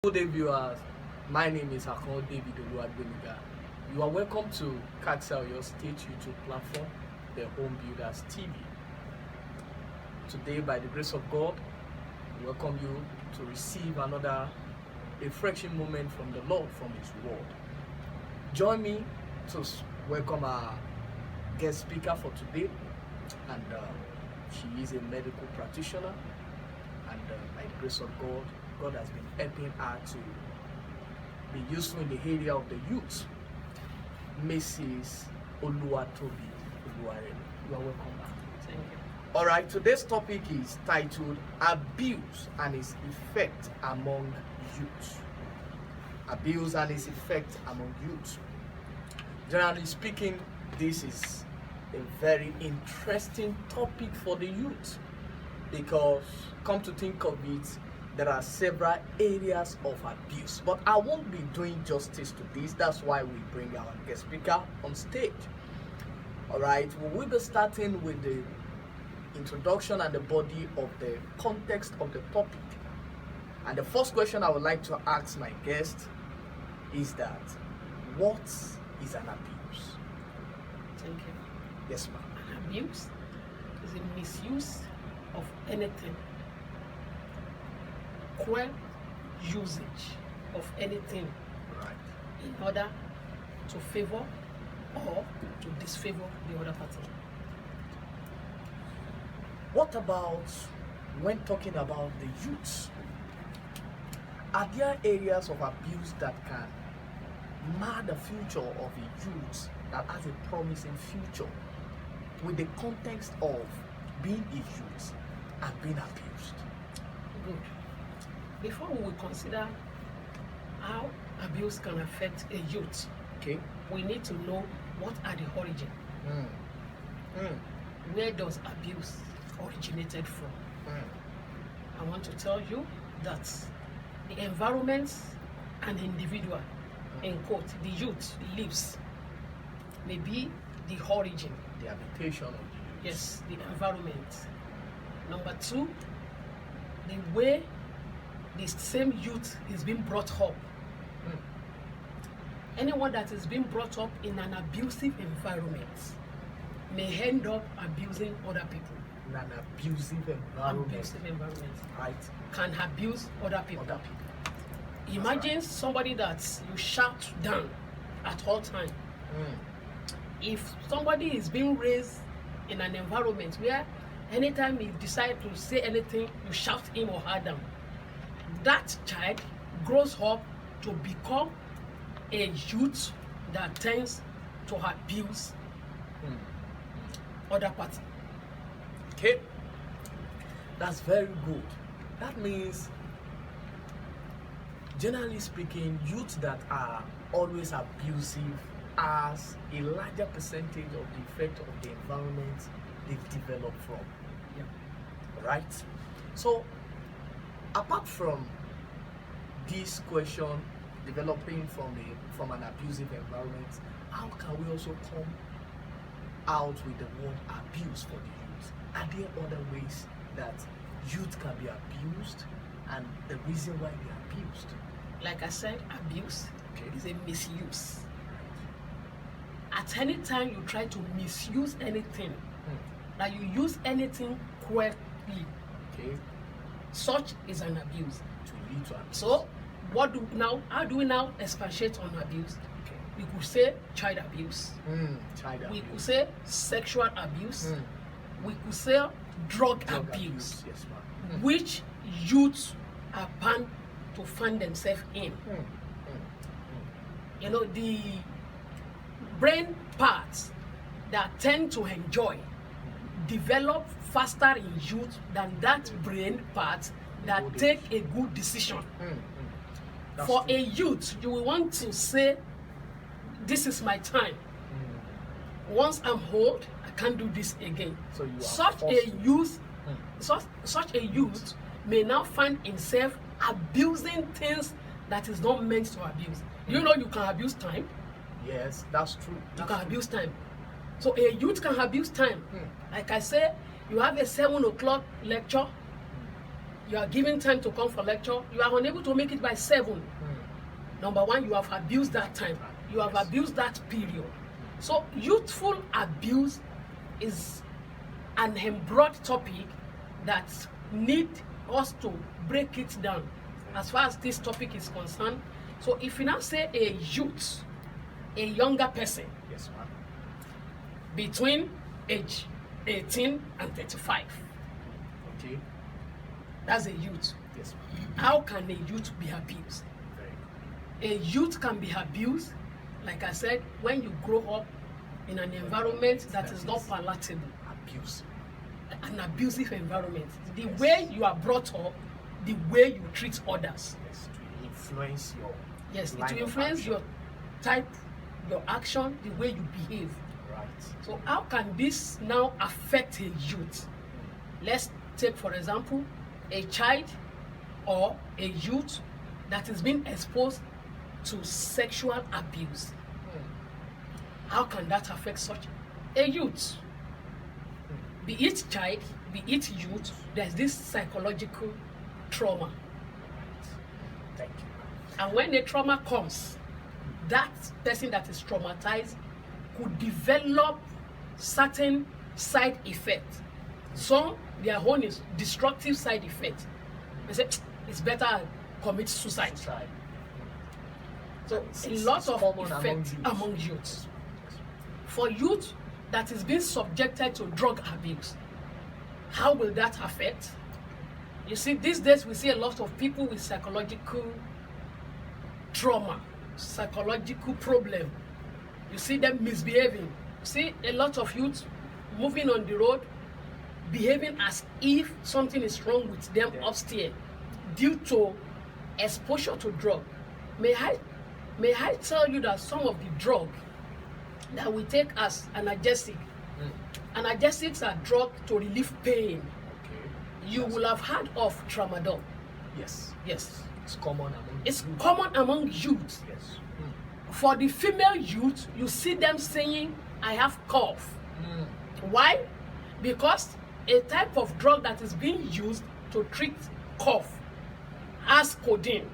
Good day, viewers. My name is David Oluwatobi. You are welcome to Caxel, your state YouTube platform, the Home Builders TV. Today, by the grace of God, we welcome you to receive another refreshing moment from the Lord, from His Word. Join me to welcome our guest speaker for today, and she is a medical practitioner, and by the grace of God has been helping her to be useful in the area of the youth. Mrs. Oluwatobi. You are welcome back. Thank you. All right, today's topic is titled Abuse and its Effect Among Youth. Abuse and its effect among youth. Generally speaking, this is a very interesting topic for the youth because, come to think of it, there are several areas of abuse, but I won't be doing justice to this. That's why we bring our guest speaker on stage. All right, we will be starting with the introduction and the body of the context of the topic. And the first question I would like to ask my guest is that, what is an abuse? Thank you. Yes, ma'am. An abuse is a misuse of anything, cruel usage of anything Right. in order to favor or to disfavor the other party. What about when talking about the youth? Are there areas of abuse that can mar the future of a youth that has a promising future with the context of being a youth and being abused? Good. Before we will consider how abuse can affect a youth, Okay. we need to know what are the origin. Where does abuse originated from? I want to tell you that the environment an individual, in quote, the youth lives may be the origin. The habitation of the youth. Yes, the environment. Number two, the way the same youth is being brought up. Anyone that is being brought up in an abusive environment may end up abusing other people. In an abusive environment. Abusive environment Right. can abuse other people. Other people. Imagine somebody that you shout down at all time. If somebody is being raised in an environment where anytime he decides to say anything, you shout him or her down, that child grows up to become a youth that tends to abuse other party. Okay, that's very good. That means, generally speaking, youths that are always abusive has a larger percentage of the effect of the environment they've developed from. Yeah. Right? So, apart from this question developing from an abusive environment, how can we also come out with the word abuse for the youth? Are there other ways that youth can be abused and the reason why they're abused? Like I said, abuse Okay. is a misuse. At any time you try to misuse anything, that you use anything cruelly, Okay, such is an abuse. to lead to abuse. So, how do we now expatiate on abuse? Okay. We could say child abuse. Child We abuse. could say sexual abuse. We could say drug Drug abuse, Yes, ma'am. which youths are bound to find themselves in. You know, the brain parts that tend to enjoy develop faster in youth than that brain part that Good take a good decision. That's For true. a youth, you will want to say, this is my time. Once I'm old, I can't do this again. So you are Such a forcing. youth, such a youth may now find himself abusing things that is not meant to abuse. You know, you can abuse time. Yes, that's true. You That's can true. abuse time. So a youth can abuse time. Like I say, you have a 7 o'clock lecture. You are given time to come for lecture. You are unable to make it by 7. Number one, you have abused that time. You have abused that period. So youthful abuse is an embroad topic that need us to break it down as far as this topic is concerned. So if you now say a youth, a younger person, Yes, ma'am. between age 18 and 35, Okay. that's a youth. Yes, ma'am. How can a youth be abused? Very A youth can be abused, like I said, when you grow up in an environment that is not palatable, good. Abuse. an abusive environment. The way you are brought up, the way you treat others. Yes, to influence your Yes, it line will of influence action. your type, your action, the way you behave. Right. So how can this now affect a youth? Let's take, for example, a child or a youth that is being exposed to sexual abuse. How can that affect such a youth? Be it child, be it youth, there's this psychological trauma. Thank you. And when a trauma comes, that person that is traumatized could develop certain side effects. Some, their own is destructive side effects. They say, it's better I commit suicide. Suicide. So It's- a it's lot of common effects among youths. For youth that is being subjected to drug abuse, how will that affect? You see, these days we see a lot of people with psychological trauma, psychological problem. You see them misbehaving. You see a lot of youth moving on the road, behaving as if something is wrong with them upstairs due to exposure to drug. May I tell you that some of the drug that we take as analgesic, analgesics are drug to relieve pain. Okay. You will have heard of tramadol. Yes. Yes. It's common among It's youth. common among youth. Yes. For the female youth, you see them saying, I have cough. Why? Because a type of drug that is being used to treat cough has codeine,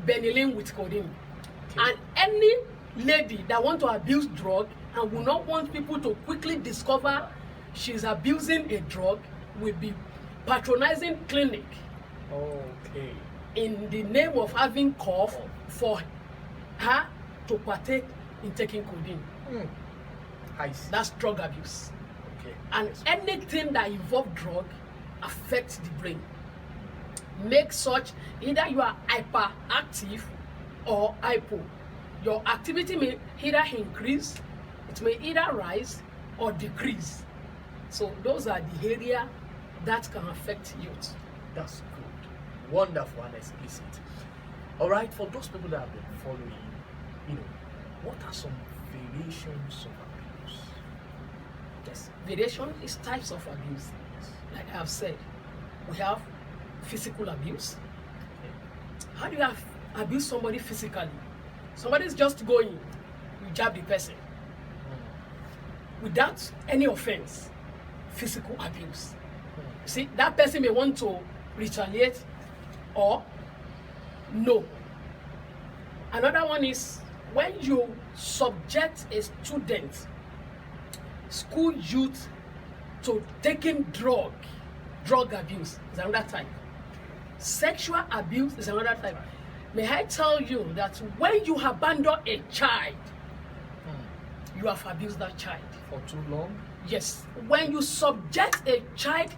benylin with codeine. Okay. And any lady that want to abuse drug and will not want people to quickly discover she's abusing a drug will be patronizing clinic Okay. in the name of having cough for her to partake in taking codeine. I see. That's drug abuse. Okay. And Yes. anything that involves drug affects the brain. Make such, either you are hyperactive or hypo. Your activity may either increase, it may either rise or decrease. So those are the area that can affect youth. That's good. Wonderful and explicit. All right, for those people that have been following, what are some variations of abuse? Yes, variation is types of abuse. Like I have said, we have physical abuse. How do you abuse somebody physically? Somebody's just going, you jab the person. Without any offense, physical abuse. See, that person may want to retaliate or no. Another one is when you subject a student, school youth, to taking drug abuse is another type. Sexual abuse is another type. May I tell you that when you abandon a child, you have abused that child. For too long? Yes. When you subject a child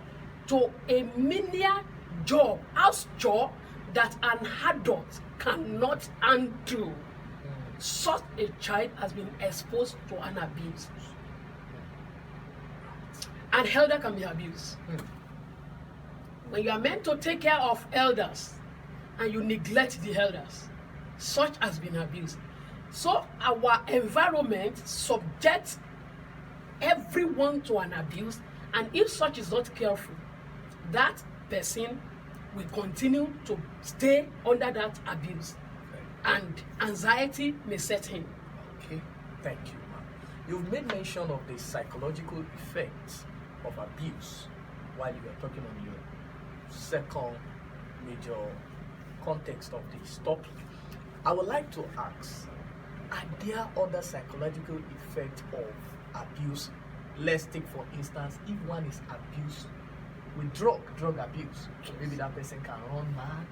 to a menial job, house job that an adult cannot undo, such a child has been exposed to an abuse. An elder can be abused. When you are meant to take care of elders and you neglect the elders, such has been abused. So our environment subjects everyone to an abuse, and if such is not careful, that person will continue to stay under that abuse, and anxiety may set in. Okay, thank you, ma'am. You've made mention of the psychological effects of abuse while you were talking on your second major context of this topic, I would like to ask, are there other psychological effects of abuse? Let's take for instance, if one is abused with drug abuse, so maybe that person can run mad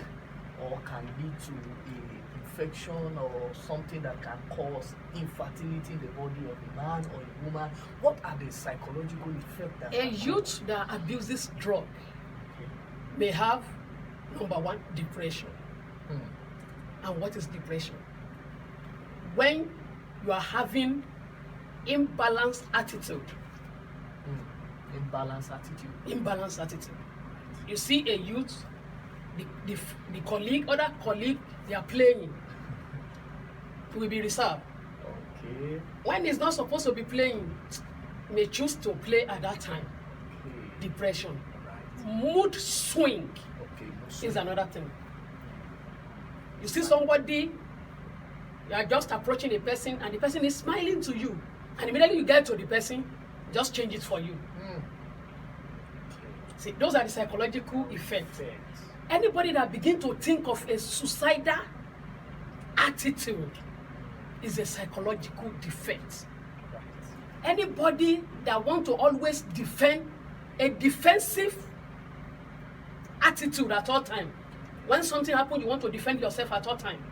or can lead to a infection or something that can cause infertility in the body of a man or a woman. What are the psychological effects that A youth that abuses drug may have, number one, depression. And what is depression? When you are having imbalanced attitude. Imbalanced attitude. You see a youth, the colleague, other colleague, they are playing. He will be reserved. Okay. When he's not supposed to be playing, he may choose to play at that time. Okay. Depression. Right. Mood swing is another thing. You see somebody, you are just approaching a person and the person is smiling to you, and immediately you get to the person, just change it for you. See, those are the psychological effects. Anybody that begin to think of a suicidal attitude is a psychological defect. Anybody that want to always defend a defensive attitude at all time. When something happens, you want to defend yourself at all time.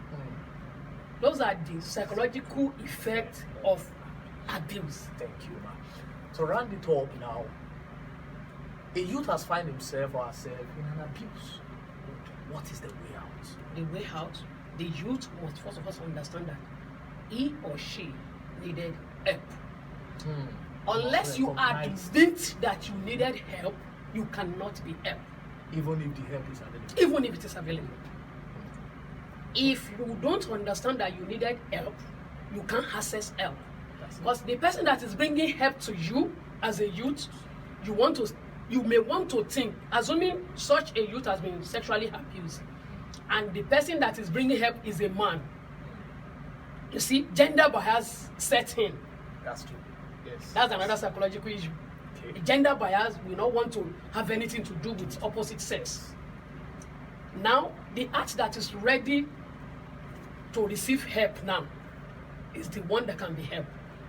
Those are the psychological effects of abuse. Thank you, man. To round it up now, a youth has found himself or herself in an abuse. What is the way out? The way out, the youth must first of all understand that he or she needed help. Unless you admit that you needed help, you cannot be helped. Even if the help is available. Even if it is available. If you don't understand that you needed help, you can't access help. Because the person that is bringing help to you as a youth, you may want to think, assuming such a youth has been sexually abused, and the person that is bringing help is a man. You see, gender bias set in. That's true. Yes. That's another psychological issue. Okay. Gender bias will not want to have anything to do with opposite sex. Now, the act that is ready to receive help now is the one that can be helped.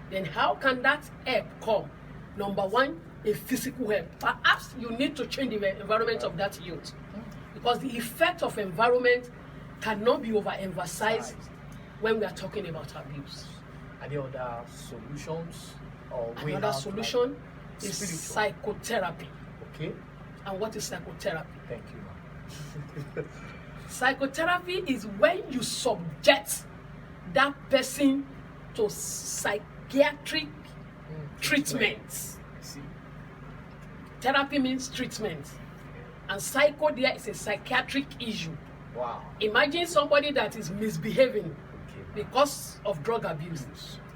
Then how can that help come? Number one, a physical help. Perhaps you need to change the environment of that youth, because the effect of environment cannot be overemphasized when we are talking about abuse. Are there other solutions or way Another out, solution like is spiritual? psychotherapy. Okay. And what is psychotherapy? Thank you, man. Psychotherapy is when you subject that person to psychiatric treatment. See. Therapy means treatment. And psycho there is a psychiatric issue. Wow. Imagine somebody that is misbehaving Okay. because of drug abuse.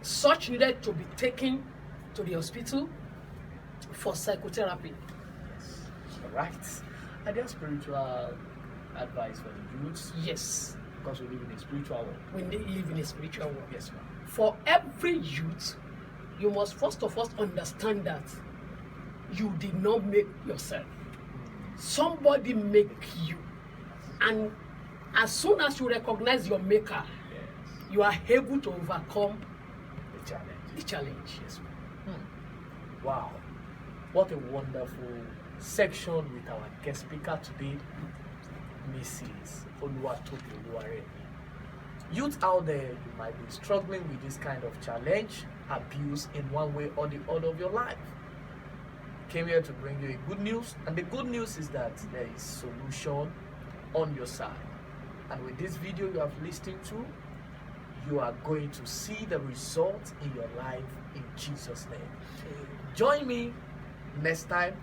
Such needed to be taken to the hospital for psychotherapy. Yes. All right. Are there spiritual advice for the youths? Yes. Because we live in a spiritual world. We live in a spiritual world. Yes, ma'am. For every youth, you must first of all understand that you did not make yourself. Somebody make you. And as soon as you recognize your maker, Yes. you are able to overcome The challenge. the challenge. Yes, ma'am. Wow. What a wonderful section with our guest speaker today, Mrs. Oluwatobi. Youth out there, you might be struggling with this kind of challenge, abuse in one way or the other of your life. Came here to bring you a good news, and the good news is that there is solution on your side. And with this video you have listened to, you are going to see the result in your life in Jesus' name. Join me next time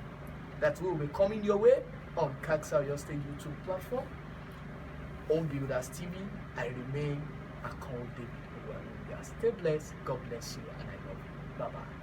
that will be coming your way on Kaxa Your State YouTube platform. Home Builders TV. I remain Akon David. Stay blessed. God bless you, and I love you. Bye bye.